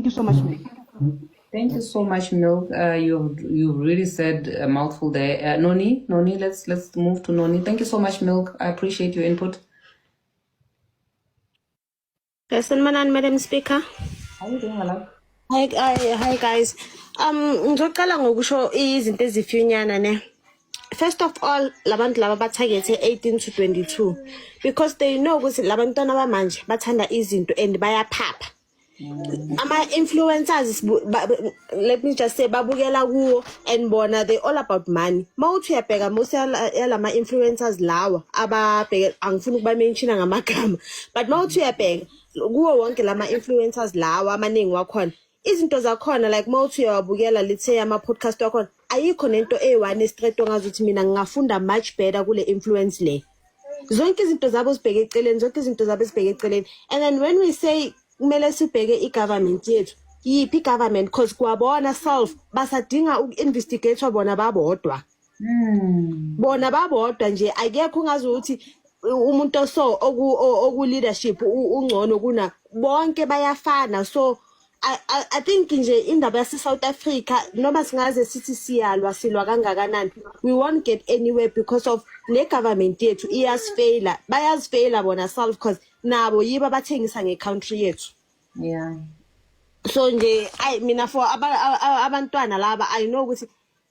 you so much, Milk. Thank you so much, Milk. You've really said a mouthful there. Noni, let's move to Noni. Thank you so much, Milk. I appreciate your input. Yes, Madam Speaker. How are you doing, Alab? Hi guys. Ngizoqala ngokusho izinto ezifinyana ne. First of all, labantu laba batargethe 18 to 22 because they know ukuthi labantwana bamanje bathanda izinto and bayaphapha. Ama-influencers, let me just say, babukela kuwo and bona they all about money. Mawuthi uyabheka most yalama-influencers lawa ababheke, angifuni ukuba-mention ngamagama, but mawuthi uyabheka kuwo wonke lama-influencers lawa amaningi wakhona, izinto zakhona like mawuthi uyawabukela let's say ama-podcast wakhona, ayikho nento eyi-one straight ongazi ukuthi mina ngingafunda much better kule influence le. Zonke izinto zabo zibheke eceleni, zonke izinto zabo zibheke eceleni. And then when we say kumele sibheke i-government yethu, yiphi i-government, because kwabona self basadinga uku-investigate bona babodwa. Bona babodwa nje, akekho ungazi ukuthi umuntu oso oku-leadership ungcono kuna, bonke bayafana. So I think nje indaba yase-South Africa noma singaze sithi silwa kangakanani, we won't get anywhere because of ne-government yethu iyasifeyila, bayasifeyila bona self because nabo yibo abathengisa nge-country yethu. Yeah. So nje mina for abantwana laba I know ukuthi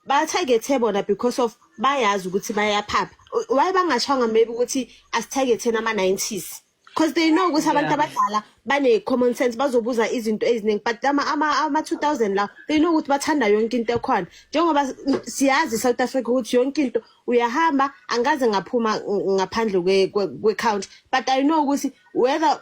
ba-targethe bona because of bayazi ukuthi bayaphapha. Why bangashanga maybe ukuthi asi-targethe nama-90s? Because they know ukuthi abantu abadala bane-common sense, bazobuza izinto eziningi, but ama-2000 la they know ukuthi bathanda yonke into ekhona. Njengoba siyazi South Africa ukuthi yonke into uyahamba angaze ngaphuma ngaphandle kwe-country, but I know ukuthi whether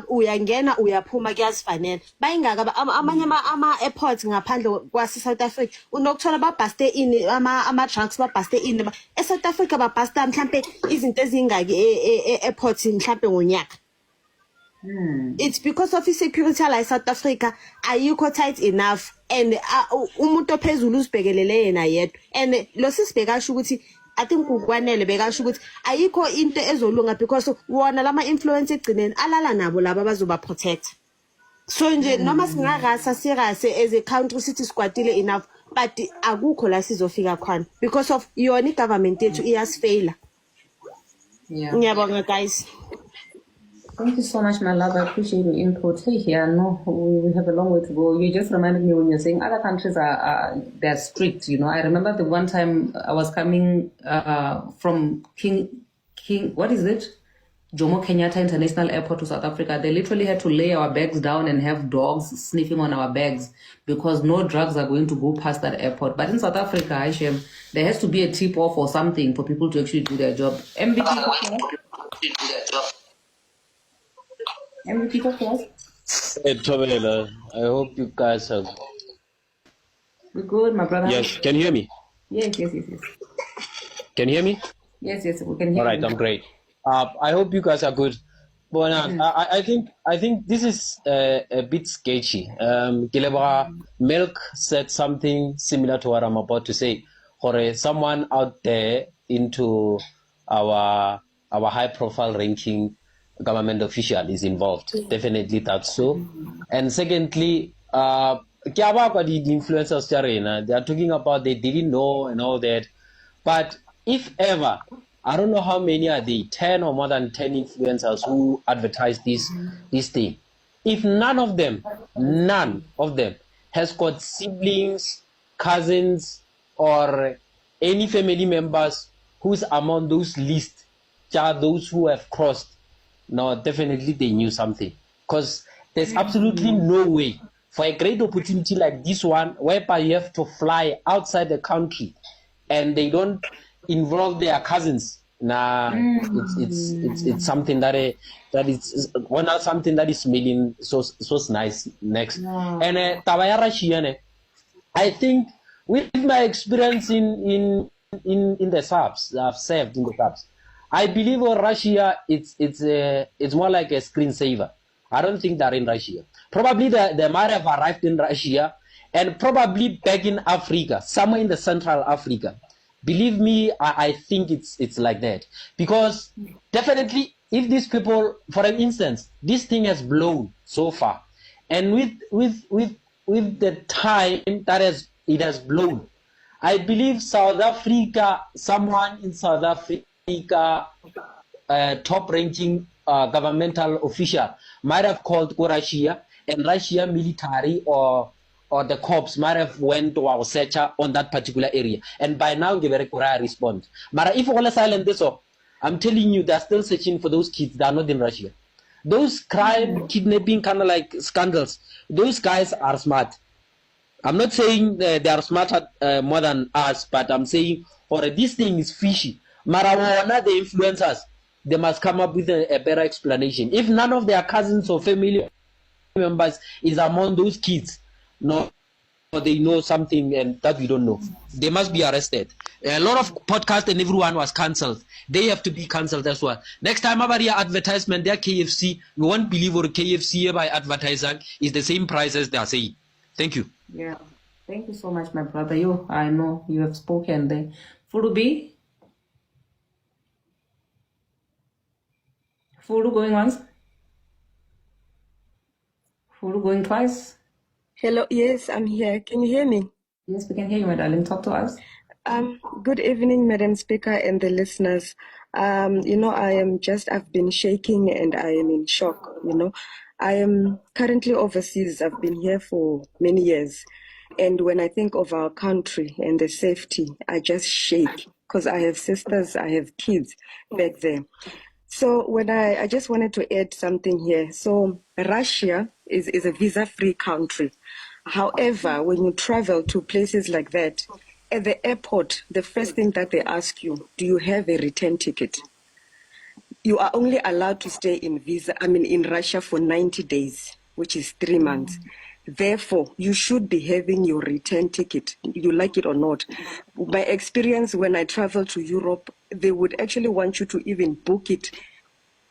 uyangena uyaphuma kuyazifanela. Bayingaka amanye ama-airports ngaphandle kwase-South Africa unokuthola babhaste ini ama-drugs, babhaste ini e-South Africa, babhasta mhlampe izinto ezingaki e-airports mhlampe ngonyaka. It's because of insecurity la South Africa ayikho tight enough and umuntu ophezulu uzibhekelele yena yedwa, and lo sisibhekasho ukuthi I think ukwanele bekasho ukuthi ayikho into ezolunga because wona lama influence egcineni alala nabo laba bazoba protect. So nje noma singakasa sirase as a country sithi sikwatile enough, but akukho la sizofika khona because of yona i-government yethu iyasifeyila. Ngiyabonga guys. Thank you so much, my love. I appreciate your input. Hey, here, no, we have a long way to go. You just reminded me when you're saying other countries they're strict. You know, I remember the one time I was coming from King, what is it? Jomo Kenyatta International Airport to South Africa. They literally had to lay our bags down and have dogs sniffing on our bags because no drugs are going to go past that airport. But in South Africa, Hashem, there has to be a tip off or something for people to actually do their job. MVP for us. Hey, Tobela, I hope you guys are. We're good, my brother. Yes, can you hear me? Yes. Can you hear me? Yes, we can hear you. All right, I'm great. I hope you guys are good. But I think this is a bit sketchy. Milk said something similar to what I'm about to say. Or someone out there into our high-profile ranking government official is involved. Definitely that's so. And secondly, the influencers they are talking about they didn't know and all that. But if ever, I don't know how many are they, 10 or more than 10 influencers who advertise this thing. If none of them has got siblings, cousins, or any family members who's among those lists, those who have crossed, no, definitely they knew something. Because there's absolutely no way for a great opportunity like this one, whereby you have to fly outside the country and they don't involve their cousins. It's something that is something that is smelling so nice next. And I think with my experience in the subs, I've served in the subs. I believe Russia, it's more like a screensaver. I don't think they're in Russia. Probably they might have arrived in Russia and probably back in Africa, somewhere in the Central Africa. Believe me, I think it's like that. Because definitely, if these people, for an instance, this thing has blown so far, And with the time that it has blown, I believe South Africa, someone in South Africa, top-ranking governmental official might have called Russia, and Russia military or the cops might have went to our searcher on that particular area. And by now, they were respond. But if all silent this up, I'm telling you, they're still searching for those kids that are not in Russia. Those crime, kidnapping, kind of like scandals, those guys are smart. I'm not saying they are smarter more than us, but I'm saying, this thing is fishy. Marijuana, the influencers, they must come up with a better explanation. If none of their cousins or family members is among those kids, no, they know something and that we don't know, they must be arrested. A lot of podcasts and everyone was cancelled. They have to be cancelled as well. Next time about your advertisement, their KFC, you won't believe what KFC by advertising is the same price as they are saying. Thank you. Yeah. Thank you so much, my brother. I know you have spoken there. Furubi? Furu going once? Furu going twice? Hello, yes, I'm here. Can you hear me? Yes, we can hear you, my darling. Talk to us. Good evening, Madam Speaker and the listeners. I've been shaking and I am in shock, I am currently overseas. I've been here for many years. And when I think of our country and the safety, I just shake because I have sisters, I have kids back there. So when I just wanted to add something here. So Russia is a visa-free country. However, when you travel to places like that, at the airport, the first thing that they ask you, do you have a return ticket? You are only allowed to stay in Russia for 90 days, which is 3 months. Therefore, you should be having your return ticket, you like it or not. By experience, when I travel to Europe, they would actually want you to even book it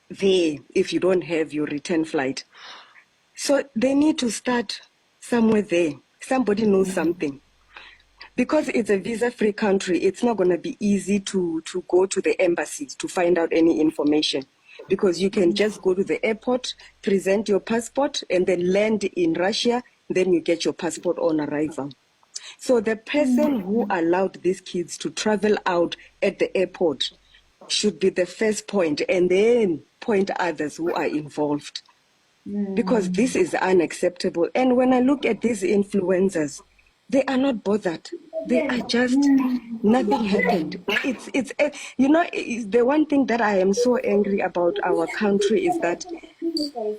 there if you don't have your return flight. So they need to start somewhere there. Somebody knows something. Because it's a visa-free country, it's not going to be easy to go to the embassies to find out any information. Because you can just go to the airport, present your passport, and then land in Russia, then you get your passport on arrival. So the person who allowed these kids to travel out at the airport should be the first point, and then point others who are involved. Because this is unacceptable. And when I look at these influencers, they are not bothered. They are just, nothing happened. It's the one thing that I am so angry about our country is that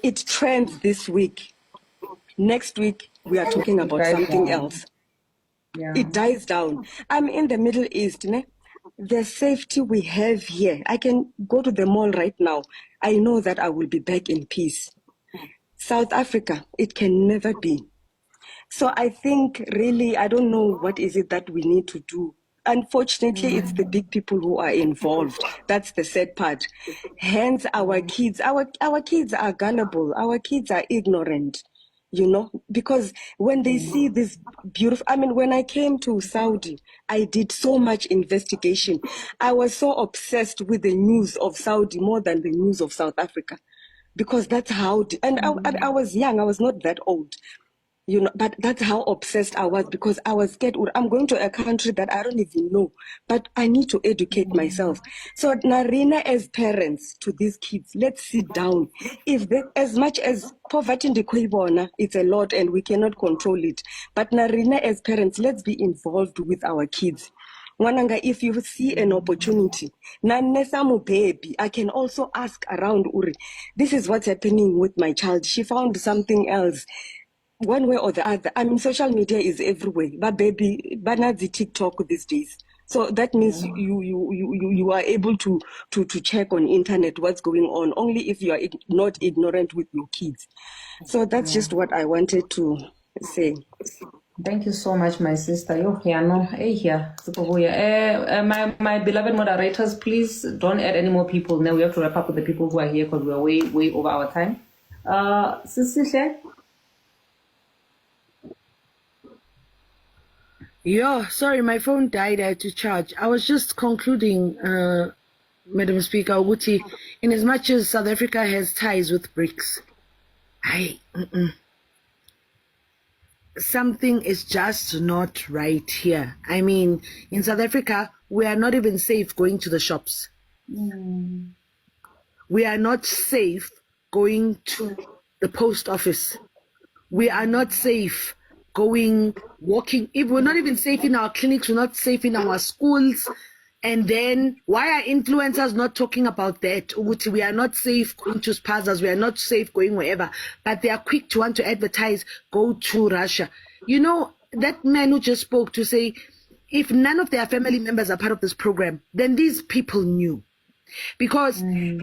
it trends this week. Next week, we are talking about something else. Yeah. It dies down. I'm in the Middle East. The safety we have here, I can go to the mall right now. I know that I will be back in peace. South Africa, it can never be. So I think really, I don't know what is it that we need to do. Unfortunately, it's the big people who are involved. That's the sad part. Hence, our kids are gullible. Our kids are ignorant, because when they see this beautiful, when I came to Saudi, I did so much investigation. I was so obsessed with the news of Saudi more than the news of South Africa. Because that's how, I was young, I was not that old, but that's how obsessed I was, because I was scared. I'm going to a country that I don't even know, but I need to educate myself. So Narina, as parents to these kids, let's sit down. As much as poverty in the Koibona, it's a lot and we cannot control it. But Narina, as parents, let's be involved with our kids. Wananga, if you see an opportunity, baby, I can also ask around, Uri, this is what's happening with my child. She found something else. One way or the other. Social media is everywhere. But baby, banazi TikTok these days. So that means you are able to check on internet what's going on, only if you are not ignorant with your kids. So that's just what I wanted to say. Thank you so much, my sister. My beloved moderators, please don't add any more people. Now we have to wrap up with the people who are here because we are way over our time. Sisihle? Yeah, sorry, my phone died. I had to charge. I was just concluding, Madam Speaker, Uguti, in as much as South Africa has ties with BRICS, something is just not right here. I mean, in South Africa, we are not even safe going to the shops. We are not safe going to the post office. We are not safe walking. If we're not even safe in our clinics, we're not safe in our schools. And then why are influencers not talking about that? We are not safe going to spazas. We are not safe going wherever. But they are quick to want to advertise, go to Russia. You know, that man who just spoke to say, if none of their family members are part of this program, then these people knew. Because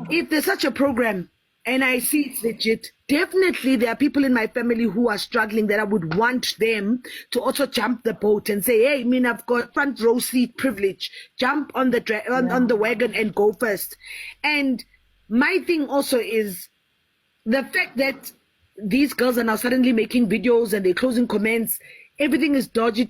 if there's such a program and I see it's legit, definitely there are people in my family who are struggling that I would want them to also jump the boat and say, hey, I mean, I've got front row seat privilege. Jump on the on the wagon and go first. And my thing also is the fact that these girls are now suddenly making videos and they're closing comments. Everything is dodgy.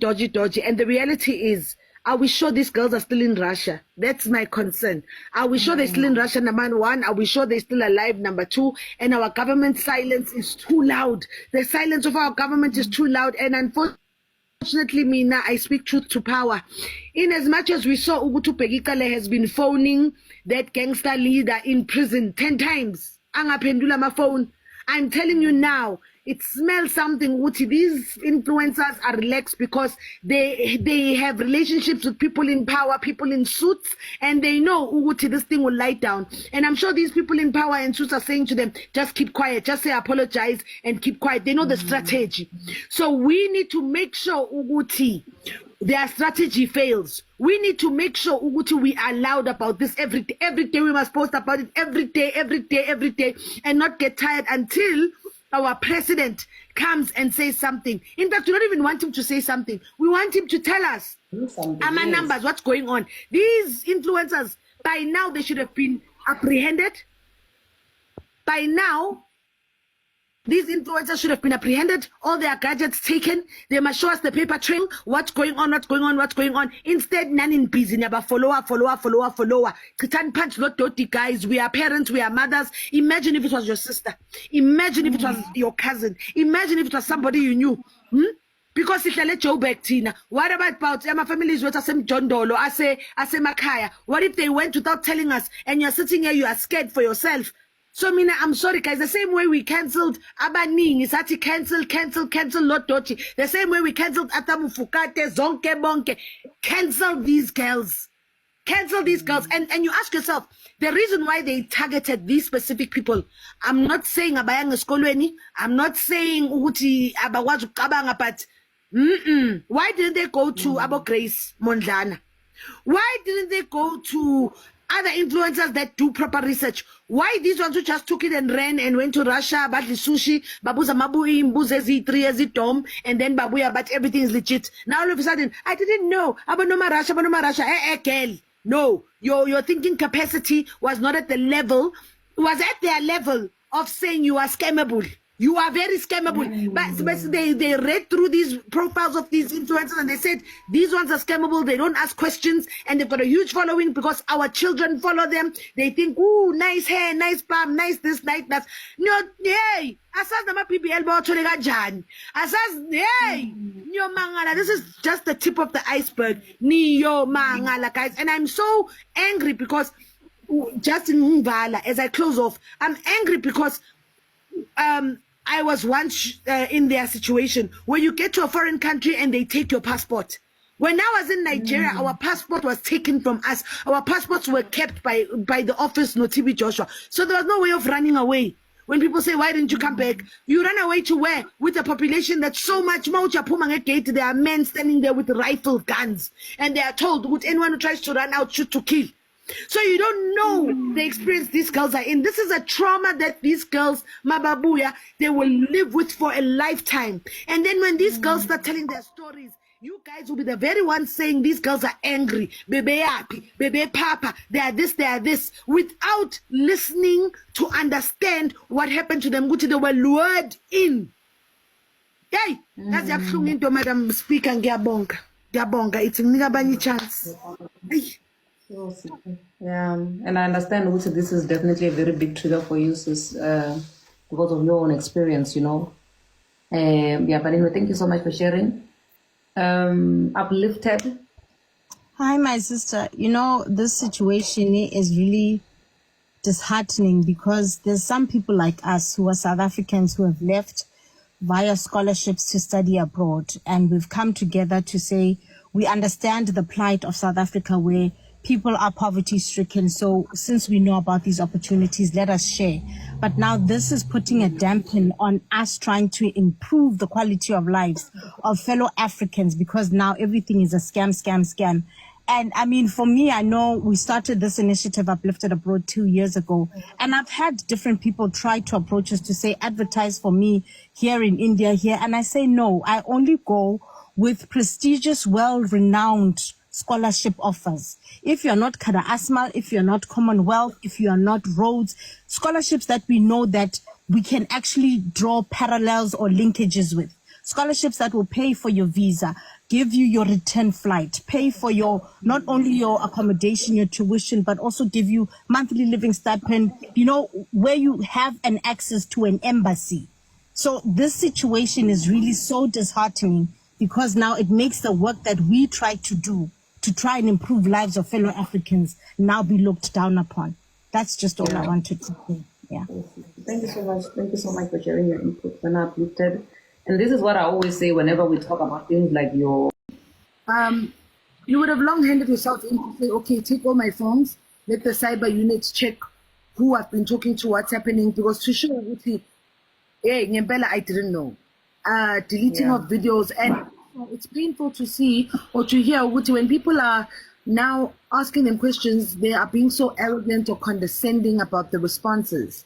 And the reality is, are we sure these girls are still in Russia? That's my concern. Are we sure they're still in Russia, number one? Are we sure they're still alive, number two? And our government silence is too loud. The silence of our government is too loud. And unfortunately, Mina, I speak truth to power. In as much as we saw Ugutu Pegikale has been phoning that gangster leader in prison 10 times. Angaphendula ma phone. I'm telling you now, it smells something. Uti, these influencers are relaxed because they have relationships with people in power, people in suits, and they know Uti, this thing will lie down. And I'm sure these people in power and suits are saying to them, just keep quiet, just say apologize and keep quiet. They know the strategy. So we need to make sure Uti, their strategy fails. We need to make sure Uguti, we are loud about this every day. Every day we must post about it every day, and not get tired until our president comes and says something. In fact, we don't even want him to say something. We want him to tell us our numbers, what's going on. These influencers, by now they should have been apprehended. By now, these influencers should have been apprehended, all their gadgets taken. They must show us the paper trail, what's going on. Instead, none in busy, never follower. Kitan punch, not dirty guys. We are parents, we are mothers. Imagine if it was your sister. Imagine if it was your cousin. Imagine if it was somebody you knew. Because if they let you back, Tina, what about my families with us, John Dolo, I say Makaya? What if they went without telling us and you're sitting here, you are scared for yourself? So Mina, I'm sorry guys, the same way we cancelled Abaning, is actually cancel, not dodgy. The same way we cancelled Atamu Fukate, Zonke Bonke. Cancel these girls. And you ask yourself, the reason why they targeted these specific people, I'm not saying Abayang Skolweni, I'm not saying Uti Abawazu Kabanga, but why didn't they go to Abo Grace Mondlana? Why didn't they go to other influencers that do proper research? Why these ones who just took it and ran and went to Russia, but the sushi, babuza mabui, mbuzezi, triezi tom, and then babuya, but everything is legit. Now all of a sudden, I didn't know. Abanoma Russia. Girl. No, your thinking capacity was not at the level, was at their level of saying you are scammable. You are very scammable. But they read through these profiles of these influencers and they said, these ones are scammable. They don't ask questions and they've got a huge following because our children follow them. They think, ooh, nice hair, nice palm, nice this, nice that. No, hey, asas nama PBL ba cholega jan. Asas, hey, nyo mangala. This is just the tip of the iceberg. Niyo mangala, guys. And I'm so angry because, just in Mvala, as I close off, I'm angry because, I was once in their situation where you get to a foreign country and they take your passport. When I was in Nigeria, our passport was taken from us. Our passports were kept by the office, no TB Joshua. So there was no way of running away. When people say, why didn't you come back? You run away to where? With a population that's so much more. There are men standing there with rifle guns. And they are told, would anyone who tries to run out, shoot to kill. So you don't know the experience these girls are in. This is a trauma that these girls, Mababuya, they will live with for a lifetime. And then when these girls start telling their stories, you guys will be the very ones saying these girls are angry, bebe happy, bebe papa, they are this, without listening to understand what happened to them. They were lured in. Hey, that's the into Madam Speaker, Gabonga. It's a nigga chance. Hey. Yeah, and I understand also this is definitely a very big trigger for you, sis, because of your own experience, you know. Yeah, but anyway, thank you so much for sharing. Uplifted. Hi, my sister. You know, this situation is really disheartening because there's some people like us who are South Africans who have left via scholarships to study abroad. And we've come together to say we understand the plight of South Africa where people are poverty stricken. So since we know about these opportunities, let us share. But now this is putting a dampen on us trying to improve the quality of lives of fellow Africans because now everything is a scam, scam, scam. And I mean, for me, I know we started this initiative Uplifted Abroad 2 years ago, and I've had different people try to approach us to say, advertise for me here in India, here. And I say, no, I only go with prestigious, well-renowned scholarship offers. If you're not Kada Asmal, if you're not Commonwealth, if you are not Rhodes, scholarships that we know that we can actually draw parallels or linkages with. Scholarships that will pay for your visa, give you your return flight, pay for your, not only your accommodation, your tuition, but also give you monthly living stipend, you know, where you have an access to an embassy. So this situation is really so disheartening because now it makes the work that we try to do to try and improve lives of fellow Africans now be looked down upon. That's just all I wanted to say. Yeah. Thank you so much. Thank you so much for sharing your input when uplifted. And this is what I always say whenever we talk about things like your... You would have long handed yourself in to say, okay, take all my phones, let the cyber units check who I've been talking to, what's happening, because to show hey, Nyembela, I didn't know. Deleting of videos, and it's painful to see or to hear when people are now asking them questions, they are being so arrogant or condescending about the responses.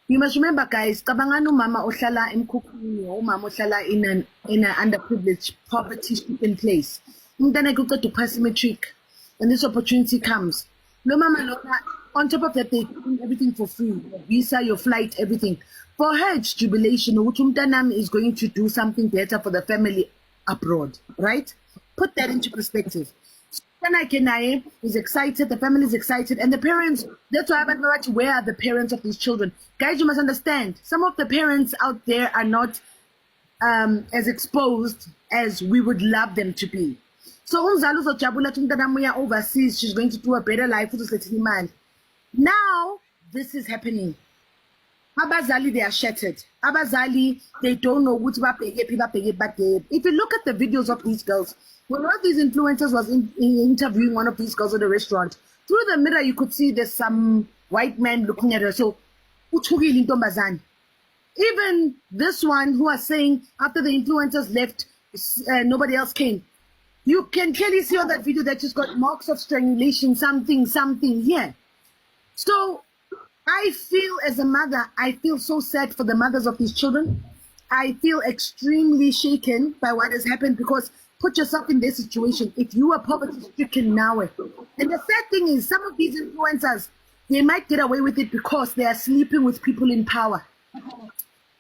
You must remember, guys, kabangano mama ohlala emkhukhwini or mama ohlala in an underprivileged, poverty-stricken place. Umntana kuqeda uphasa imatric, and this opportunity comes. No mama lona, on top of that, they do everything for free. Your visa, your flight, everything. For her, it's jubilation. Umtanam is going to do something better for the family abroad, right? Put that into perspective. Kenaye is excited, the family is excited, and the parents, that's why I'm not where are the parents of these children. Guys, you must understand, some of the parents out there are not as exposed as we would love them to be. So overseas, she's going to do a better life. Now, this is happening. Abazali, they are shattered. Abazali, they don't know what to pay. If you look at the videos of these girls, when one of these influencers was interviewing one of these girls at a restaurant, through the mirror you could see there's some white man looking at her. So, even this one who was saying after the influencers left, nobody else came. You can clearly see on that video that she's got marks of strangulation, something here. So, I feel as a mother, I feel so sad for the mothers of these children. I feel extremely shaken by what has happened because put yourself in their situation. If you are poverty stricken now, and the sad thing is some of these influencers, they might get away with it because they are sleeping with people in power.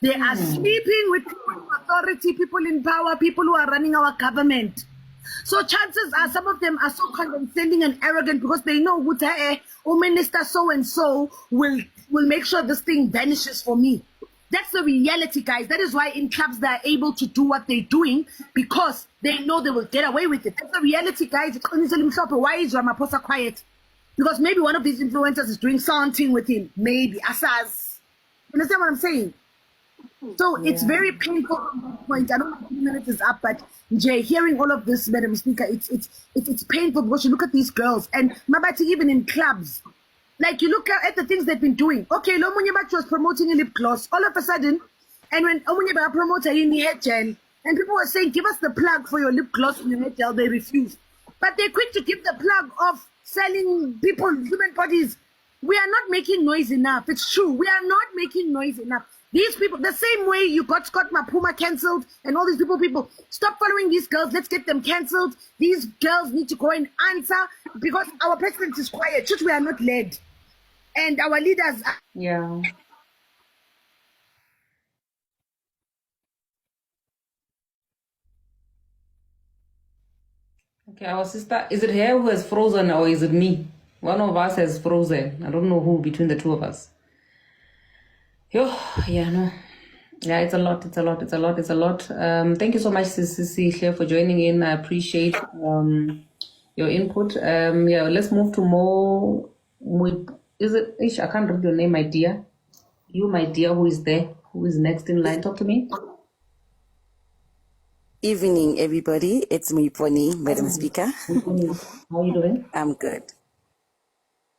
They are sleeping with people in authority, people in power, people who are running our government. So chances are some of them are so condescending and arrogant because they know minister so and so will make sure this thing vanishes for me. That's the reality, guys. That is why in clubs they are able to do what they're doing because they know they will get away with it. That's the reality, guys. Why is Ramaphosa quiet? Because maybe one of these influencers is doing something with him. Maybe Asaz. You understand what I'm saying? So it's very painful from that point. I don't know how many minutes is up, but Jay, hearing all of this, Madam Speaker, it's painful because you look at these girls and Mabati even in clubs. Like you look at the things they've been doing. Okay, Lomunyabachi was promoting a lip gloss all of a sudden, and when Omunyaba promotes a hair gel, and people were saying, give us the plug for your lip gloss and your hair gel, they refused. But they're quick to give the plug of selling people, human bodies. We are not making noise enough. It's true. We are not making noise enough. These people, the same way you got Scott Mapuma cancelled and all these people, stop following these girls. Let's get them cancelled. These girls need to go and answer because our president is quiet. Just we are not led. And our leaders are... Yeah. Okay, our sister, is it her who has frozen or is it me? One of us has frozen. I don't know who between the two of us. Yeah, no. Yeah, it's a lot. Thank you so much, Sisi, for joining in. I appreciate your input. Yeah, let's move to more. Is it? I can't read your name, my dear. You, my dear, who is there? Who is next in line? Talk to me. Evening, everybody. It's me, Pony, Madam Speaker. How are you doing? I'm good.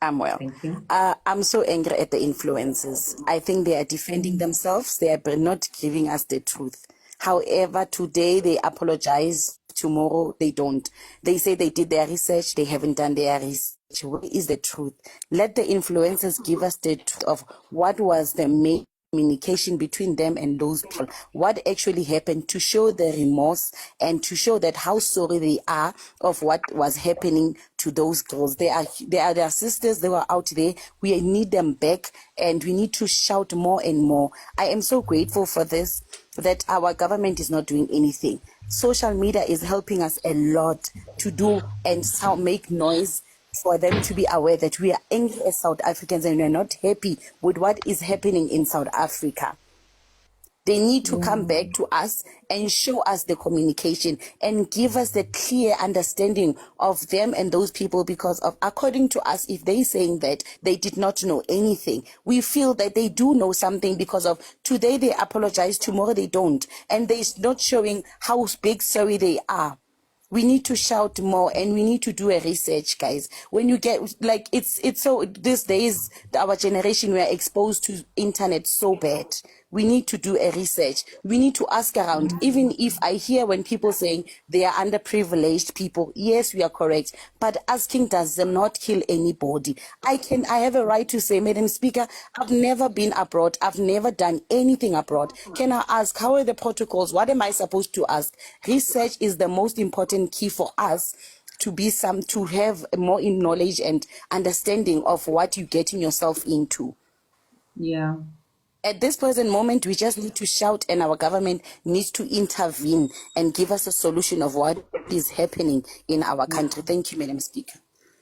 I'm well. Thank you. I'm so angry at the influencers. I think they are defending themselves. They are not giving us the truth. However, today they apologize. Tomorrow they don't. They say they did their research. They haven't done their research. Where is the truth? Let the influencers give us the truth of what was the main communication between them and those people, what actually happened, to show the remorse and to show that how sorry they are of what was happening to those girls. They are their sisters. They were out there. We need them back, and we need to shout more and more. I am so grateful for this, that our government is not doing anything. Social media is helping us a lot to do and make noise, for them to be aware that we are angry as South Africans and we are not happy with what is happening in South Africa. They need to come back to us and show us the communication and give us the clear understanding of them and those people, because of, according to us, if they saying that they did not know anything, we feel that they do know something, because of today they apologize, tomorrow they don't, and they're not showing how big sorry they are. We need to shout more, and we need to do a research, guys. When you get, like, it's so, these days, our generation, we are exposed to internet so bad. We need to do a research. We need to ask around. Even if I hear when people saying they are underprivileged people, yes, we are correct. But asking does them not kill anybody. I have a right to say, Madam Speaker, I've never been abroad. I've never done anything abroad. Can I ask, how are the protocols? What am I supposed to ask? Research is the most important key for us to have more knowledge and understanding of what you're getting yourself into. Yeah. At this present moment, we just need to shout, and our government needs to intervene and give us a solution of what is happening in our country. Thank you, Madam Speaker.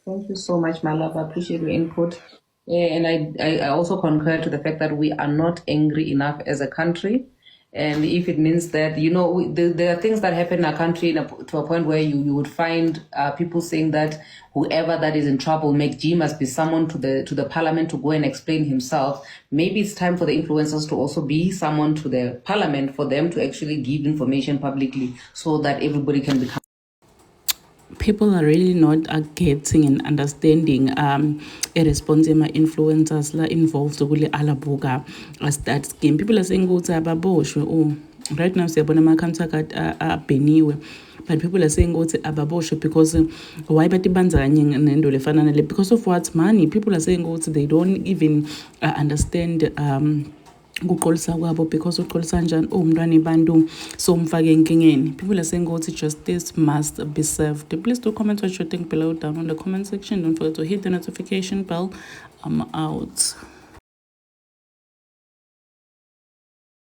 Thank you so much, my love. I appreciate your input. Yeah, and I also concur to the fact that we are not angry enough as a country. And if it means that, there are things that happen in our country to a point where you would find people saying that whoever that is in trouble, G must be summoned to the parliament to go and explain himself. Maybe it's time for the influencers to also be summoned to the parliament, for them to actually give information publicly, so that everybody can become. People are really not getting and understanding a response to influencers la involved with Alabuga as that scheme. People are saying go to ababoshwe. Oh, right now siyabona ama-contract abheniwe, but people are saying go to ababoshwe because why batibanza kanye nento lefana nale, because of what? Money. People are saying go to, they don't even understand ukuqolisa kwabo, because uqolisa njani umntwana bantu somfake enkingeni. People are saying ukuthi justice must be served. Please do comment what you think below down on the comment section. Don't forget to hit the notification bell. I'm out.